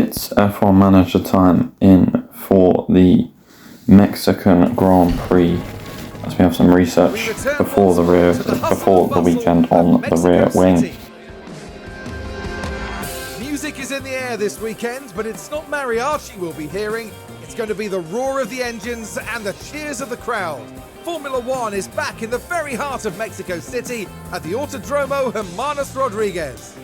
It's F1 Manager time in for the Mexican Grand Prix, as we have some research before the weekend on the rear wing. Music is in the air this weekend, but it's not mariachi we'll be hearing. It's going to be the roar of the engines and the cheers of the crowd. Formula One is back in the very heart of Mexico City at the Autodromo Hermanos Rodriguez.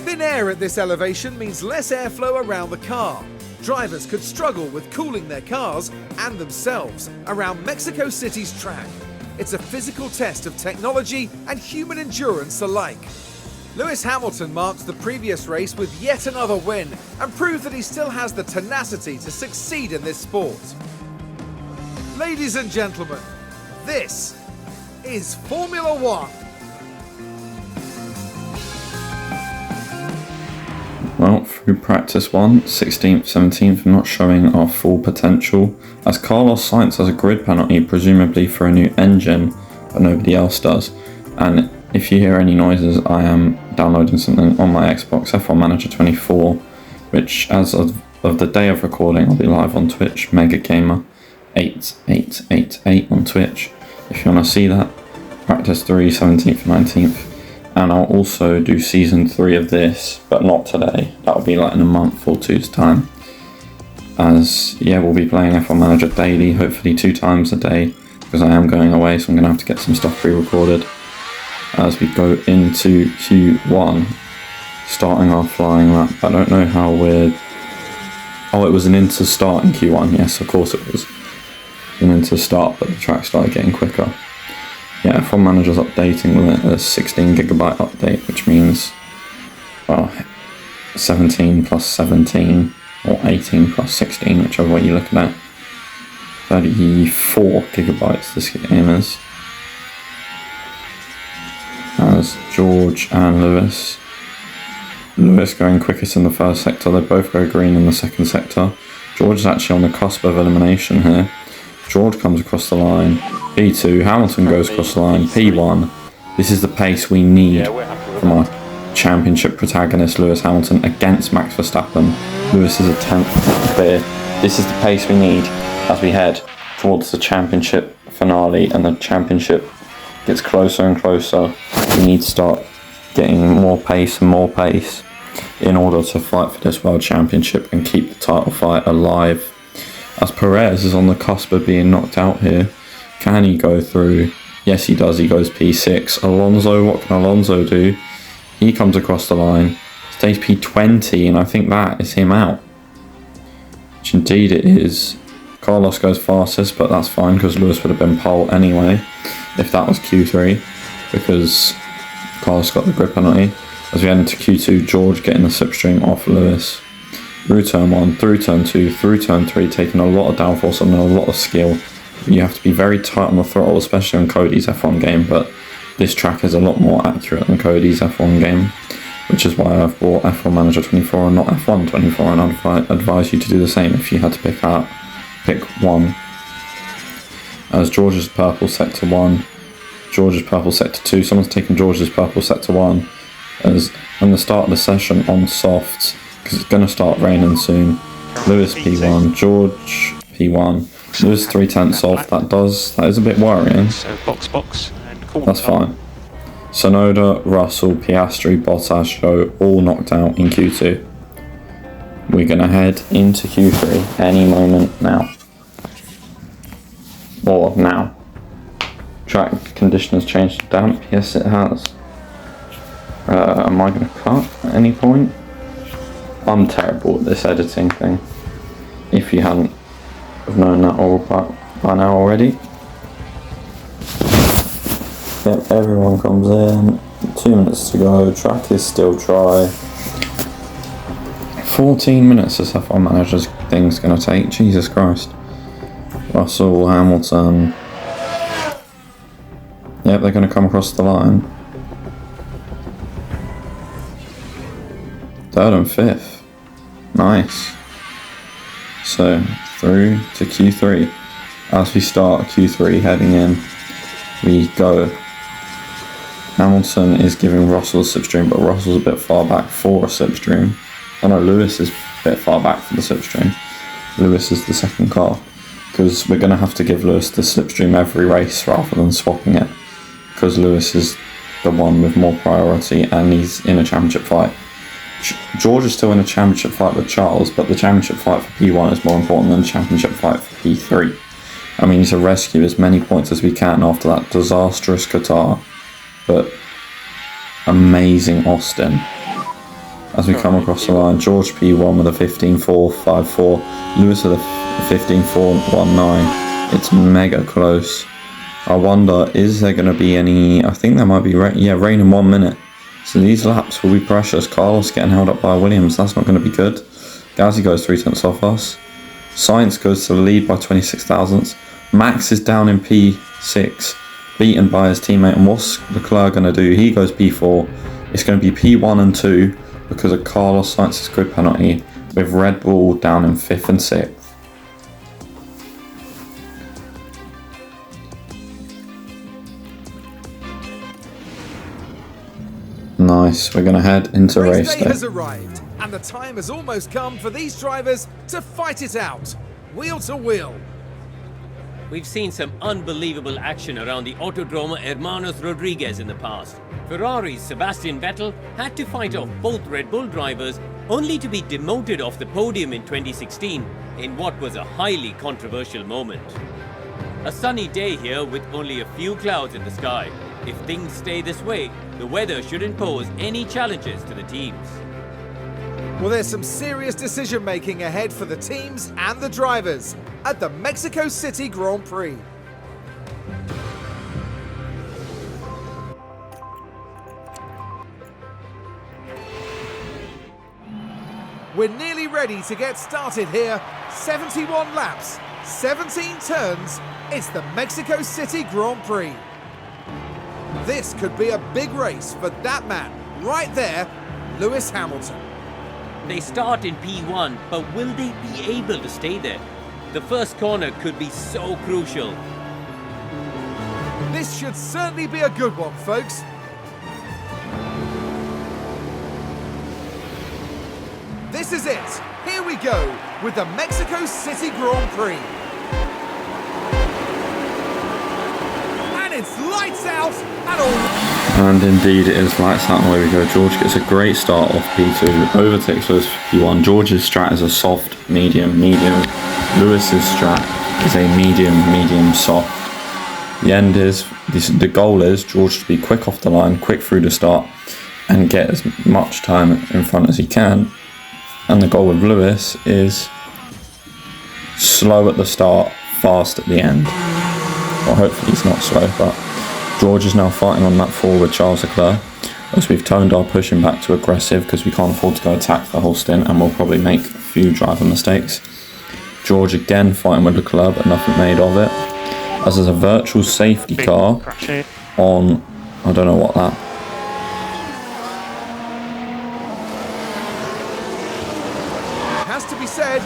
Thin air at this elevation means less airflow around the car. Drivers could struggle with cooling their cars and themselves around Mexico City's track. It's a physical test of technology and human endurance alike. Lewis Hamilton marked the previous race with yet another win and proved that he still has the tenacity to succeed in this sport. Ladies and gentlemen, this is Formula One. Well, through practice 1, 16th, 17th, not showing our full potential, as Carlos Sainz has a grid penalty, presumably for a new engine, but nobody else does. And if you hear any noises, I am downloading something on my Xbox, F1 Manager 24, which as of the day of recording, I'll be live on Twitch, Mega Gamer 8888 on Twitch. If you want to see that, practice 3, 17th, 19th. And I'll also do season 3 of this, but not today. That'll be like in a month or two's time. As, yeah, we'll be playing F1 Manager daily, hopefully 2 times a day, because I am going away, so I'm going to have to get some stuff pre-recorded. As we go into Q1, starting our flying lap. I don't know how we're... Oh, it was an into start in Q1, yes, of course it was. An into start, but the track started getting quicker. Yeah, F1 Manager's updating with a 16GB update, which means, well, 17 plus 17, or 18 plus 16, whichever way you're looking at. 34GB this game is. As George and Lewis. Lewis going quickest in the first sector, they both go green in the second sector. George is actually on the cusp of elimination here. George comes across the line, P2, Hamilton goes across the line, P1. This is the pace we need from our championship protagonist Lewis Hamilton against Max Verstappen. Lewis is a 10th clear. This is the pace we need as we head towards the championship finale, and the championship gets closer and closer. We need to start getting more pace and more pace in order to fight for this world championship and keep the title fight alive. As Perez is on the cusp of being knocked out here, can he go through? Yes, he does. He goes P6. Alonso, what can Alonso do? He comes across the line, stays P20, and I think that is him out. Which indeed it is. Carlos goes fastest, but that's fine because Lewis would have been pole anyway if that was Q3, because Carlos got the grid penalty. As we head into Q2, George getting the slipstream off Lewis. Through turn 1, through turn 2, through turn 3, taking a lot of downforce and a lot of skill. You have to be very tight on the throttle, especially on Cody's F1 game, but this track is a lot more accurate than Cody's F1 game, which is why I've brought F1 Manager 24 and not F1 24, and I'd advise you to do the same if you had to pick one. As George's purple sector 1, George's purple sector 2, someone's taken George's purple sector 1, as on the start of the session on softs, because it's going to start raining soon. Lewis P1, George P1, Lewis 3/10 off. That is a bit worrying. That's fine. Sonoda, Russell, Piastri, Bottas, Joe all knocked out in Q2. We're going to head into Q3 any moment now. Or now. Track condition has changed to damp. Yes, it has. Am I going to cut at any point? I'm terrible at this editing thing, if you hadn't have known that all by now already. Yep, everyone comes in, 2 minutes to go, track is still dry. 14 minutes this F1 Manager's thing's going to take, Jesus Christ. Russell, Hamilton. Yep, they're going to come across the line. 3rd and 5th. Nice. So, through to Q3. As we start Q3 heading in, we go. Hamilton is giving Russell a slipstream, but Russell's a bit far back for a slipstream. I know Lewis is bit far back for the slipstream. Lewis is the second car, because we're going to have to give Lewis the slipstream every race rather than swapping it, because Lewis is the one with more priority and he's in a championship fight. George is still in a championship fight with Charles, but the championship fight for P1 is more important than the championship fight for P3. And we need to rescue as many points as we can after that disastrous Qatar, but amazing Austin. As we come across the line, George P1 with a 15.454, Lewis with a 15.419. It's mega close. I wonder, is there going to be any... I think there might be rain in 1 minute. So these laps will be precious. Carlos getting held up by Williams. That's not going to be good. Gazzy goes 3 tenths off us. Sainz goes to the lead by 26 thousandths. Max is down in P6, beaten by his teammate. And what's Leclerc going to do? He goes P4. It's going to be P1 and 2 because of Carlos Sainz's grid penalty, with Red Bull down in 5th and 6th. Nice, we're going to head into race day. Has arrived, and the time has almost come for these drivers to fight it out, wheel to wheel. We've seen some unbelievable action around the Autodromo Hermanos Rodriguez in the past. Ferrari's Sebastian Vettel had to fight off both Red Bull drivers only to be demoted off the podium in 2016 in what was a highly controversial moment. A sunny day here with only a few clouds in the sky. If things stay this way, the weather shouldn't pose any challenges to the teams. Well, there's some serious decision making ahead for the teams and the drivers at the Mexico City Grand Prix. We're nearly ready to get started here. 71 laps, 17 turns. It's the Mexico City Grand Prix. This could be a big race for that man right there, Lewis Hamilton. They start in P1, but will they be able to stay there? The first corner could be so crucial. This should certainly be a good one, folks. This is it. Here we go with the Mexico City Grand Prix. And it's lights out and all. And indeed it is lights out and away we go. George gets a great start off P2, overtakes Lewis for P1. George's strat is a soft, medium, medium. Lewis's strat is a medium, medium, soft. The goal is George to be quick off the line, quick through the start, and get as much time in front as he can. And the goal with Lewis is slow at the start, fast at the end. Well, hopefully he's not slow, but George is now fighting on lap 4 with Charles Leclerc, as we've toned our pushing back to aggressive because we can't afford to go attack the whole stint and we'll probably make a few driver mistakes. George again fighting with Leclerc, but nothing made of it, as there's a virtual safety car on, I don't know what that. Has to be said,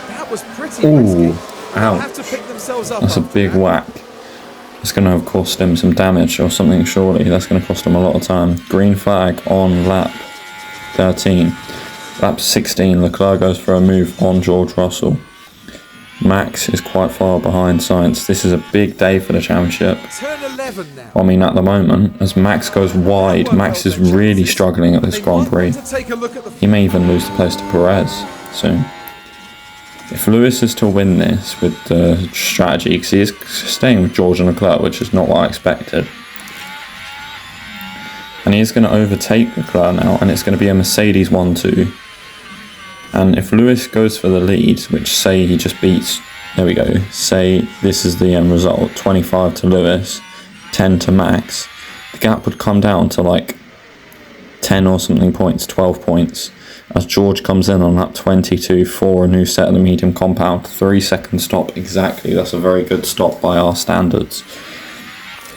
that was pretty risky. Ow. Have to pick themselves up. That's a big whack. It's going to have cost him some damage or something, surely. That's going to cost him a lot of time. Green flag on lap 13. Lap 16, Leclerc goes for a move on George Russell. Max is quite far behind Sainz. This is a big day for the championship. Turn 11 now. I mean, at the moment, as Max goes wide, Max is really struggling at this Grand Prix. He may even lose the place to Perez soon. If Lewis is to win this with the strategy, because he is staying with George and Leclerc, which is not what I expected. And he is going to overtake Leclerc now, and it's going to be a Mercedes 1-2. And if Lewis goes for the lead, which say he just beats, there we go, say this is the end result, 25 to Lewis, 10 to Max, the gap would come down to like 10 or something points, 12 points. As George comes in on lap 22 for a new set of the medium compound. 3 second stop exactly. That's a very good stop by our standards.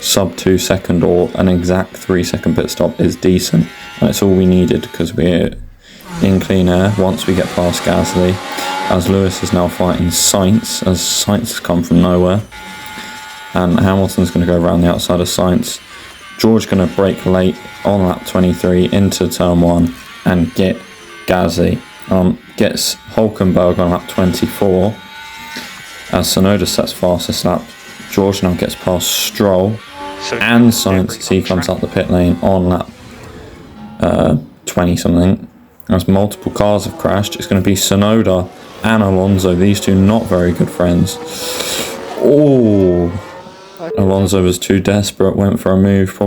Sub 2 second or an exact 3 second pit stop is decent. And it's all we needed because we're in clean air once we get past Gasly. As Lewis is now fighting Sainz, as Sainz has come from nowhere. And Hamilton's going to go around the outside of Sainz. George going to brake late on lap 23 into turn 1 and get Gazzy. gets Hulkenberg on lap 24. As Tsunoda sets fastest lap, George now gets past Stroll and Sainz as he comes out the pit lane on lap 20 something. As multiple cars have crashed, it's going to be Tsunoda and Alonso, these two not very good friends. Oh, Alonso was too desperate, went for a move,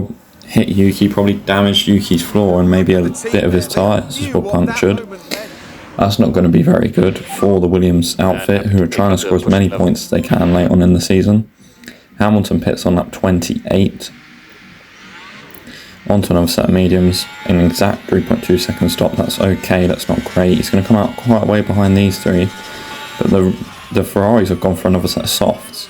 hit Yuki, probably damaged Yuki's floor, and maybe a bit of his tyres were punctured. That's not going to be very good for the Williams outfit, who are trying to score as many points as they can late on in the season. Hamilton pits on lap 28. On to another set of mediums, an exact 3.2 second stop. That's okay, that's not great. He's going to come out quite a way behind these three, but the Ferraris have gone for another set of softs.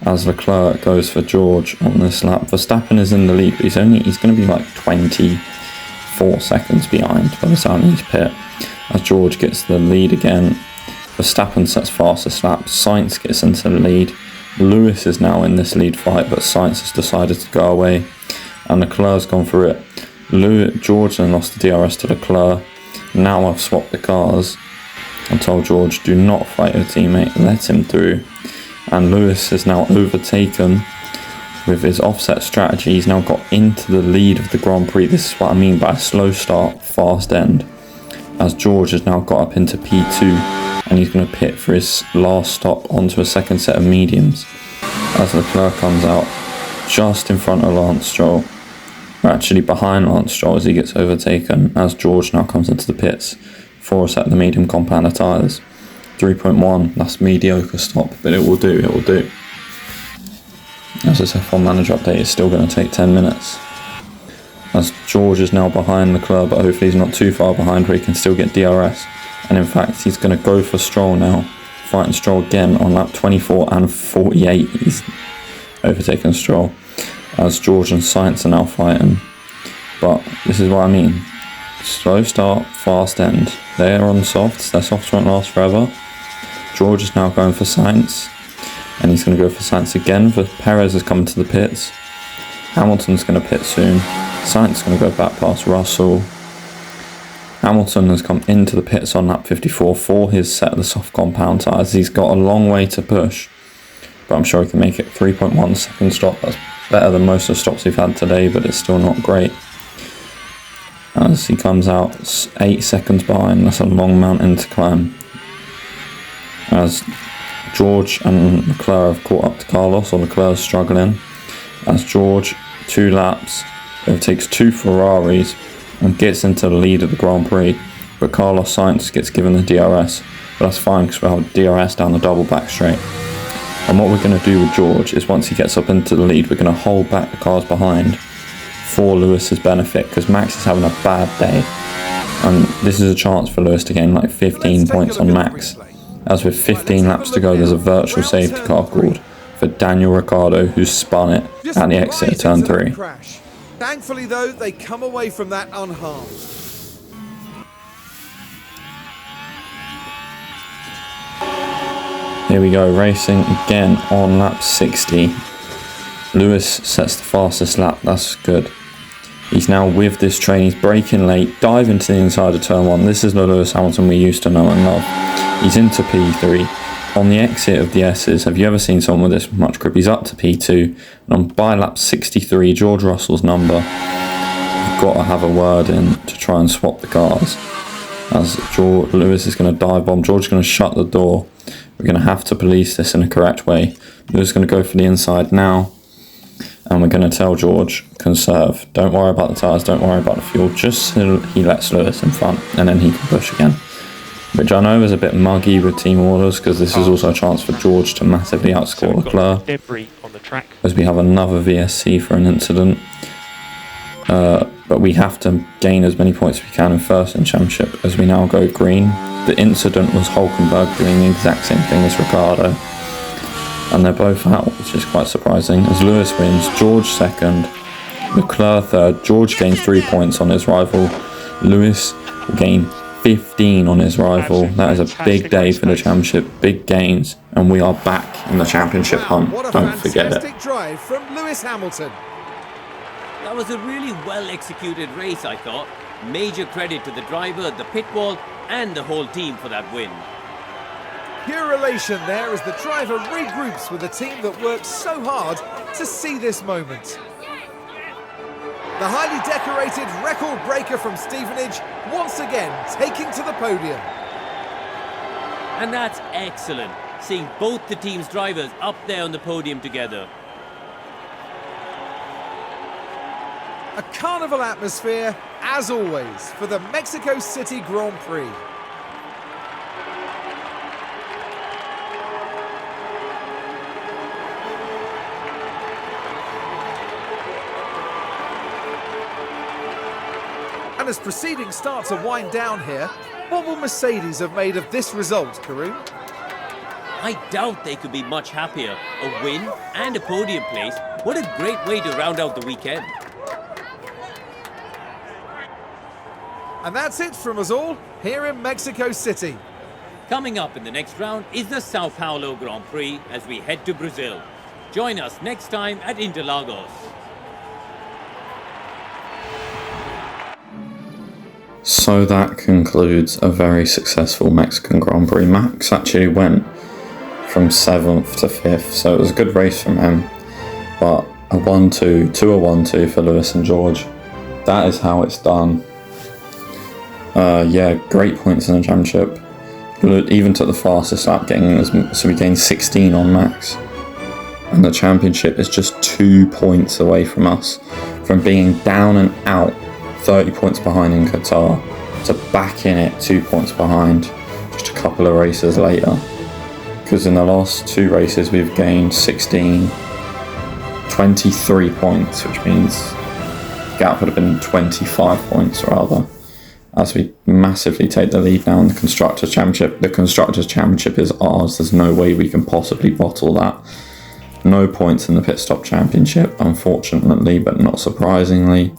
As Leclerc goes for George on this lap, Verstappen is in the lead, but he's going to be like 24 seconds behind by the time he's pit. As George gets the lead again, Verstappen sets fastest lap, Sainz gets into the lead. Lewis is now in this lead fight, but Sainz has decided to go away, and Leclerc's gone for it. George then lost the DRS to Leclerc. Now I've swapped the cars and told George, do not fight your teammate, let him through. And Lewis is now overtaken with his offset strategy. He's now got into the lead of the Grand Prix. This is what I mean by a slow start, fast end. As George has now got up into P2, and he's going to pit for his last stop onto a second set of mediums. As Leclerc comes out just in front of Lance Stroll, or actually behind Lance Stroll as he gets overtaken, as George now comes into the pits for a set of the medium compounder tyres. 3.1, that's mediocre stop, but it will do, it will do. As this F1 manager update is still going to take 10 minutes. As George is now behind Leclerc, but hopefully he's not too far behind where he can still get DRS. And in fact, he's going to go for Stroll now, fighting Stroll again on lap 24 and 48. He's overtaken Stroll, as George and Sainz are now fighting. But this is what I mean. Slow start, fast end. They are on softs, their softs won't last forever. George is now going for Sainz, and he's going to go for Sainz again, for Perez has come to the pits. Hamilton's going to pit soon. Sainz is going to go back past Russell. Hamilton has come into the pits on lap 54 for his set of the soft compound tyres. He's got a long way to push, but I'm sure he can make it. 3.1 second stop. That's better than most of the stops we've had today, but it's still not great. As he comes out 8 seconds behind, that's a long mountain to climb. As George and Leclerc have caught up to Carlos, or Leclerc's struggling. As George, 2 laps, overtakes 2 Ferraris and gets into the lead of the Grand Prix, but Carlos Sainz gets given the DRS, but that's fine because we'll have DRS down the double back straight. And what we're going to do with George is once he gets up into the lead, we're going to hold back the cars behind for Lewis's benefit, because Max is having a bad day, and this is a chance for Lewis to gain like 15 points on Max. As with 15 laps to go, there's a virtual safety car called for Daniel Ricciardo, who's spun it at the exit of turn 3. Thankfully though, they come away from that unharmed. Here we go, racing again on lap 60. Lewis sets the fastest lap, that's good. He's now with this train, he's braking late, diving to the inside of turn 1. This is the Lewis Hamilton we used to know and love. He's into P3. On the exit of the S's, have you ever seen someone with this much grip? He's up to P2, and on by lap 63, George Russell's number, you've got to have a word in to try and swap the cars. As Lewis is going to dive bomb, George is going to shut the door. We're going to have to police this in a correct way. Lewis is going to go for the inside now, and we're going to tell George, conserve. Don't worry about the tyres, don't worry about the fuel, just so he lets Lewis in front, and then he can push again. Which I know is a bit muggy with team orders, because this is also a chance for George to massively outscore Leclerc, debris on the track, as we have another VSC for an incident. But we have to gain as many points as we can in first in championship, as we now go green. The incident was Hulkenberg doing the exact same thing as Ricciardo, and they're both out, which is quite surprising. As Lewis wins, George second, Leclerc third. George gains 3 points on his rival. Lewis will gain 15 on his rival. That is a big day for the championship, big gains, and we are back in the championship hunt. Don't forget it. Fantastic drive from Lewis Hamilton. That was a really well executed race, I thought. Major credit to the driver, the pit wall, and the whole team for that win. Pure elation there as the driver regroups with a team that worked so hard to see this moment. The highly decorated record breaker from Stevenage once again taking to the podium. And that's excellent, seeing both the team's drivers up there on the podium together. A carnival atmosphere, as always, for the Mexico City Grand Prix. And as proceedings start to wind down here, what will Mercedes have made of this result, Karun? I doubt they could be much happier. A win and a podium place. What a great way to round out the weekend. And that's it from us all here in Mexico City. Coming up in the next round is the Sao Paulo Grand Prix as we head to Brazil. Join us next time at Interlagos. So that concludes a very successful Mexican Grand Prix. Max actually went from 7th to 5th, so it was a good race from him. But a 1-2 to a 1-2 for Lewis and George. That is how it's done. Yeah, great points in the championship. Even took the fastest lap, so we gained 16 on Max. And the championship is just 2 points away from us, from being down and out 30 points behind in Qatar to back in it 2 points behind just a couple of races later. Because in the last 2 races we've gained 16, 23 points, which means the gap would have been 25 points rather. As we massively take the lead now in the Constructors' Championship. The Constructors' Championship is ours. There's no way we can possibly bottle that. No points in the Pit Stop Championship, unfortunately, but not surprisingly.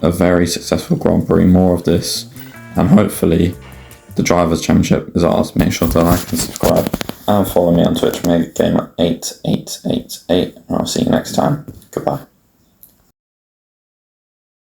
A very successful Grand Prix, more of this. And hopefully, the Drivers' Championship is ours. Make sure to like and subscribe. And follow me on Twitch, MegaGamer8888. And I'll see you next time. Goodbye.